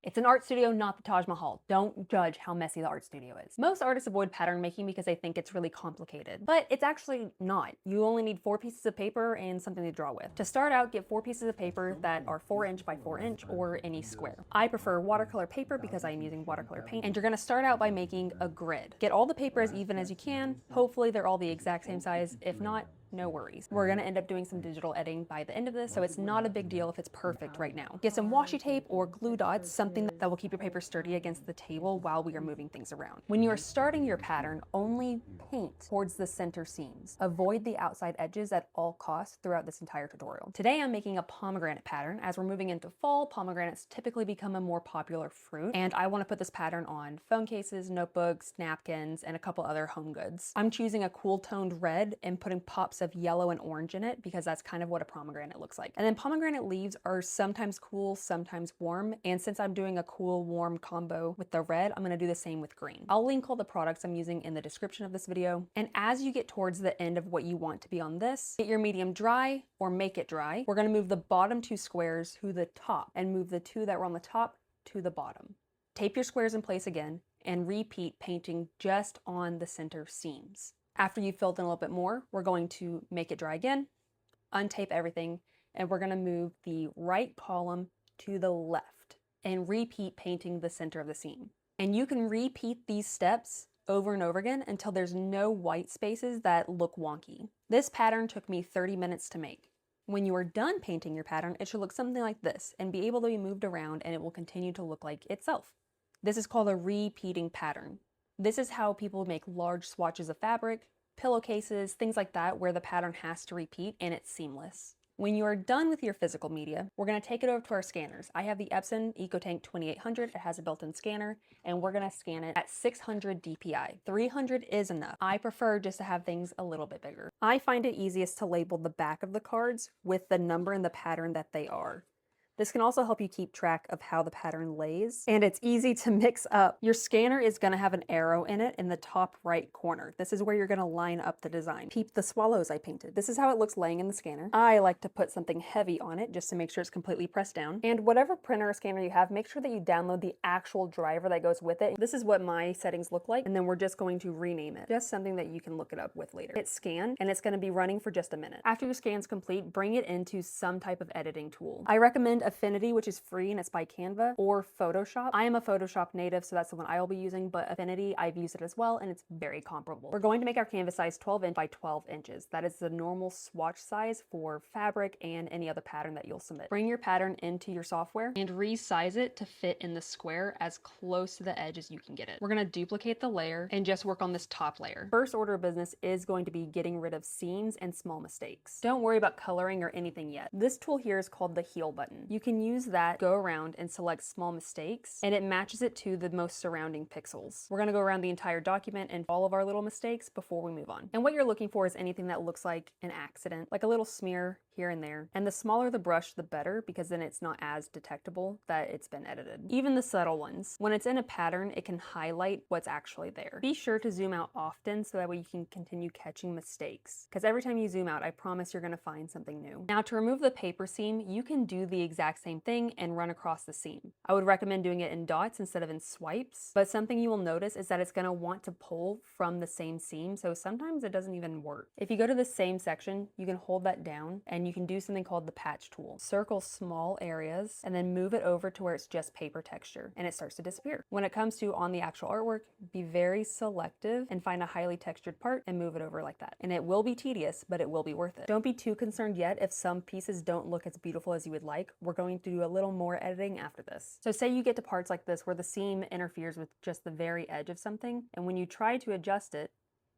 It's an art studio, not the Taj Mahal. Don't judge how messy the art studio is. Most artists avoid pattern making because they think it's really complicated, but it's actually not. You only need 4 pieces of paper and something to draw with. To start out, get 4 pieces of paper that are 4" by 4" or any square. I prefer watercolor paper because I'm using watercolor paint, and you're gonna start out by making a grid. Get all the paper as even as you can. Hopefully they're all the exact same size. If not, no worries. We're gonna end up doing some digital editing by the end of this, so it's not a big deal if it's perfect right now. Get some washi tape or glue dots, something that will keep your paper sturdy against the table while we are moving things around. When you are starting your pattern, only paint towards the center seams. Avoid the outside edges at all costs throughout this entire tutorial. Today I'm making a pomegranate pattern. As we're moving into fall, pomegranates typically become a more popular fruit, and I want to put this pattern on phone cases, notebooks, napkins, and a couple other home goods. I'm choosing a cool toned red and putting pops of yellow and orange in it because that's kind of what a pomegranate looks like. And then pomegranate leaves are sometimes cool, sometimes warm, and since I'm doing a cool warm combo with the red, I'm going to do the same with green. I'll link all the products I'm using in the description of this video. And as you get towards the end of what you want to be on this, get your medium dry or make it dry. We're going to move the bottom 2 squares to the top and move the 2 that were on the top to the bottom. Tape your squares in place again and repeat painting just on the center seams. After you've filled in a little bit more, we're going to make it dry again, untape everything, and we're going to move the right column to the left and repeat painting the center of the seam. And you can repeat these steps over and over again until there's no white spaces that look wonky. This pattern took me 30 minutes to make. When you are done painting your pattern, it should look something like this and be able to be moved around, and it will continue to look like itself. This is called a repeating pattern. This is how people make large swatches of fabric, pillowcases, things like that, where the pattern has to repeat and it's seamless. When you are done with your physical media, we're going to take it over to our scanners. I have the Epson ecotank 2800. It has a built-in scanner, and we're going to scan it at 600 DPI. 300 is enough. I prefer just to have things a little bit bigger. I find it easiest to label the back of the cards with the number and the pattern that they are. This can also help you keep track of how the pattern lays, and it's easy to mix up. Your scanner is going to have an arrow in it in the top right corner. This is where you're going to line up the design. Peep the swallows I painted. This is how it looks laying in the scanner. I like to put something heavy on it just to make sure it's completely pressed down. And whatever printer or scanner you have, make sure that you download the actual driver that goes with it. This is what my settings look like, and then we're just going to rename it. Just something that you can look it up with later. Hit scan, and it's going to be running for just a minute. After your scan's complete, bring it into some type of editing tool. I recommend Affinity, which is free and it's by Canva, or Photoshop. I am a Photoshop native, so that's the one I will be using, but Affinity, I've used it as well, and it's very comparable. We're going to make our canvas size 12" by 12 inches. That is the normal swatch size for fabric and any other pattern that you'll submit. Bring your pattern into your software and resize it to fit in the square as close to the edge as you can get it. We're gonna duplicate the layer and just work on this top layer. First order of business is going to be getting rid of seams and small mistakes. Don't worry about coloring or anything yet. This tool here is called the heal button. You can use that, go around and select small mistakes, and it matches it to the most surrounding pixels. We're gonna go around the entire document and all of our little mistakes before we move on. And what you're looking for is anything that looks like an accident, like a little smear here and there. And the smaller the brush, the better, because then it's not as detectable that it's been edited. Even the subtle ones. When it's in a pattern, it can highlight what's actually there. Be sure to zoom out often so that way you can continue catching mistakes. Because every time you zoom out, I promise you're gonna find something new. Now to remove the paper seam, you can do the exact same thing and run across the seam. I would recommend doing it in dots instead of in swipes, but something you will notice is that it's gonna want to pull from the same seam, so sometimes it doesn't even work. If you go to the same section, you can hold that down and you can do something called the patch tool. Circle small areas and then move it over to where it's just paper texture and it starts to disappear. When it comes to on the actual artwork, be very selective and find a highly textured part and move it over like that. And it will be tedious, but it will be worth it. Don't be too concerned yet if some pieces don't look as beautiful as you would like. We're going to do a little more editing after this. So say you get to parts like this where the seam interferes with just the very edge of something, and when you try to adjust it,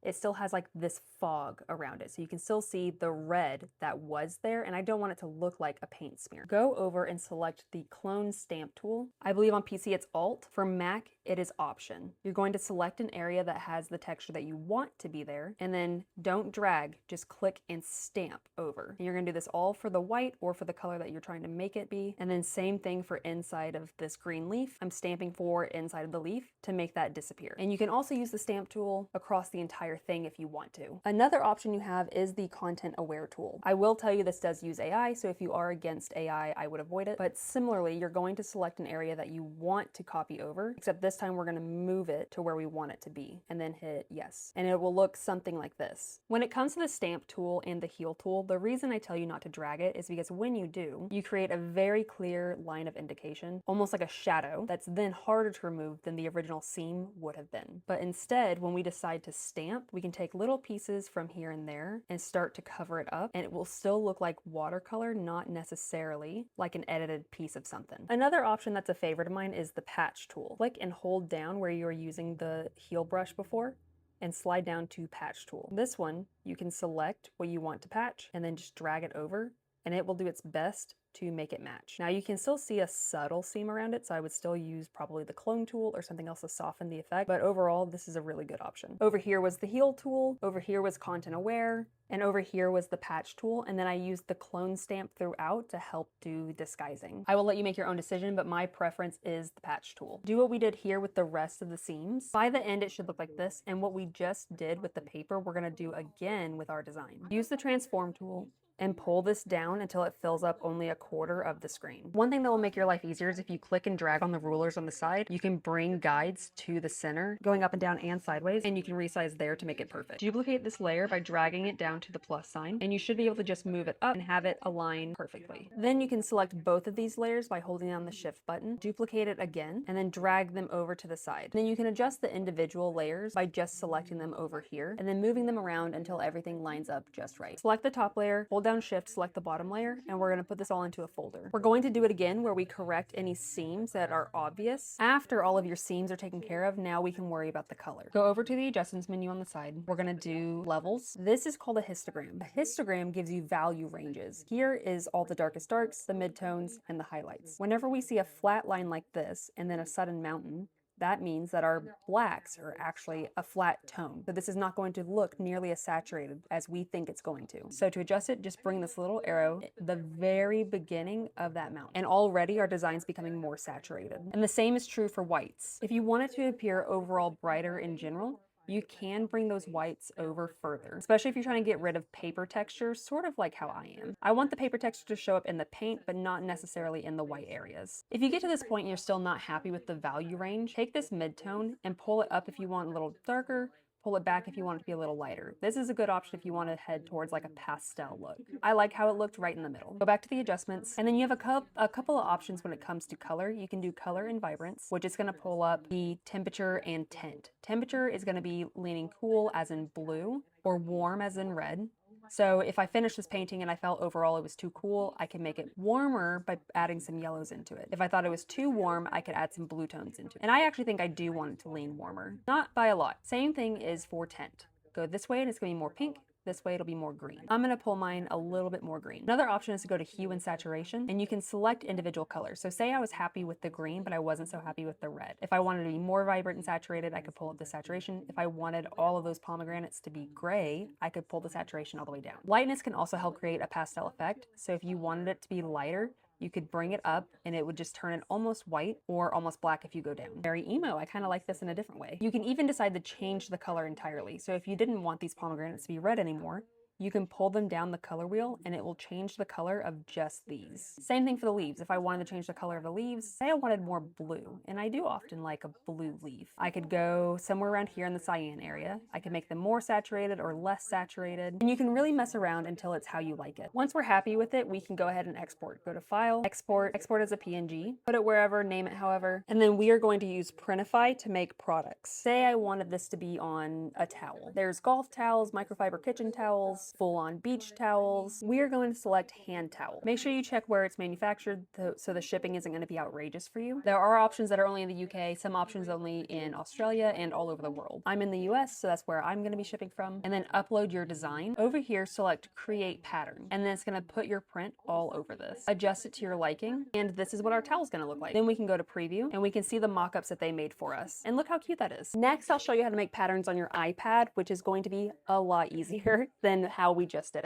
it still has like this fog around it. So you can still see the red that was there, and I don't want it to look like a paint smear. Go over and select the clone stamp tool. I believe on PC it's Alt. For Mac, it is Option. You're going to select an area that has the texture that you want to be there, and then don't drag, just click and stamp over. And you're gonna do this all for the white or for the color that you're trying to make it be. And then same thing for inside of this green leaf. I'm stamping for inside of the leaf to make that disappear. And you can also use the stamp tool across the entire entire thing if you want to. Another option you have is the content aware tool. I will tell you this does use AI, so if you are against AI, I would avoid it. But similarly, you're going to select an area that you want to copy over, except this time we're going to move it to where we want it to be, and then hit yes. And it will look something like this. When it comes to the stamp tool and the heel tool, the reason I tell you not to drag it is because when you do, you create a very clear line of indication, almost like a shadow, that's then harder to remove than the original seam would have been. But instead, when we decide to stamp, we can take little pieces from here and there and start to cover it up, and it will still look like watercolor, not necessarily like an edited piece of something. Another option that's a favorite of mine is the patch tool. Click and hold down where you were using the heel brush before and slide down to patch tool. This one, you can select what you want to patch and then just drag it over, and it will do its best to make it match. Now you can still see a subtle seam around it, so I would still use probably the clone tool or something else to soften the effect, but overall this is a really good option. Over here was the heel tool, over here was content aware, and over here was the patch tool, and then I used the clone stamp throughout to help do disguising. I will let you make your own decision, but my preference is the patch tool. Do what we did here with the rest of the seams. By the end it should look like this, and what we just did with the paper we're gonna do again with our design. Use the transform tool and pull this down until it fills up only a quarter of the screen. One thing that will make your life easier is if you click and drag on the rulers on the side, you can bring guides to the center, going up and down and sideways, and you can resize there to make it perfect. Duplicate this layer by dragging it down to the plus sign, and you should be able to just move it up and have it align perfectly. Then you can select both of these layers by holding down the shift button, duplicate it again, and then drag them over to the side. Then you can adjust the individual layers by just selecting them over here, and then moving them around until everything lines up just right. Select the top layer, hold down shift, select the bottom layer, and we're going to put this all into a folder. We're going to do it again where we correct any seams that are obvious. After all of your seams are taken care of, now we can worry about the color. Go over to the adjustments menu on the side. We're going to do levels. This is called a histogram. A histogram gives you value ranges. Here is all the darkest darks, the midtones, and the highlights. Whenever we see a flat line like this and then a sudden mountain, that means that our blacks are actually a flat tone. So this is not going to look nearly as saturated as we think it's going to. So to adjust it, just bring this little arrow at the very beginning of that mountain. And already our design's becoming more saturated. And the same is true for whites. If you want it to appear overall brighter in general, you can bring those whites over further, especially if you're trying to get rid of paper texture, sort of like how I am. I want the paper texture to show up in the paint, but not necessarily in the white areas. If you get to this point and you're still not happy with the value range, take this midtone and pull it up if you want a little darker, pull it back if you want it to be a little lighter. This is a good option if you want to head towards like a pastel look. I like how it looked right in the middle. Go back to the adjustments, and then you have a couple of options when it comes to color. You can do color and vibrance, which is going to pull up the temperature and tint. Temperature is going to be leaning cool as in blue or warm as in red. So if I finished this painting and I felt overall it was too cool, I can make it warmer by adding some yellows into it. If I thought it was too warm, I could add some blue tones into it. And I actually think I do want it to lean warmer. Not by a lot. Same thing is for tint. Go this way and it's going to be more pink. This way it'll be more green. I'm going to pull mine a little bit more green. Another option is to go to hue and saturation, and you can select individual colors. So say I was happy with the green, but I wasn't so happy with the red. If I wanted to be more vibrant and saturated, I could pull up the saturation. If I wanted all of those pomegranates to be gray, I could pull the saturation all the way down. Lightness can also help create a pastel effect. So if you wanted it to be lighter, you could bring it up and it would just turn it almost white or almost black if you go down. Very emo. I kind of like this in a different way. You can even decide to change the color entirely. So if you didn't want these pomegranates to be red anymore, you can pull them down the color wheel and it will change the color of just these. Same thing for the leaves. If I wanted to change the color of the leaves, say I wanted more blue, and I do often like a blue leaf. I could go somewhere around here in the cyan area. I could make them more saturated or less saturated, and you can really mess around until it's how you like it. Once we're happy with it, we can go ahead and export. Go to File, Export as a PNG, put it wherever, name it however, and then we are going to use Printify to make products. Say I wanted this to be on a towel. There's golf towels, microfiber kitchen towels, full-on beach towels. We are going to select hand towel. Make sure you check where it's manufactured so the shipping isn't going to be outrageous for you. There are options that are only in the UK, some options only in Australia and all over the world. I'm in the US, so that's where I'm going to be shipping from. And then upload your design. Over here, select create pattern, and then it's going to put your print all over this. Adjust it to your liking, and this is what our towel is going to look like. Then we can go to preview and we can see the mock-ups that they made for us. And look how cute that is. Next, I'll show you how to make patterns on your iPad, which is going to be a lot easier than how we just did it.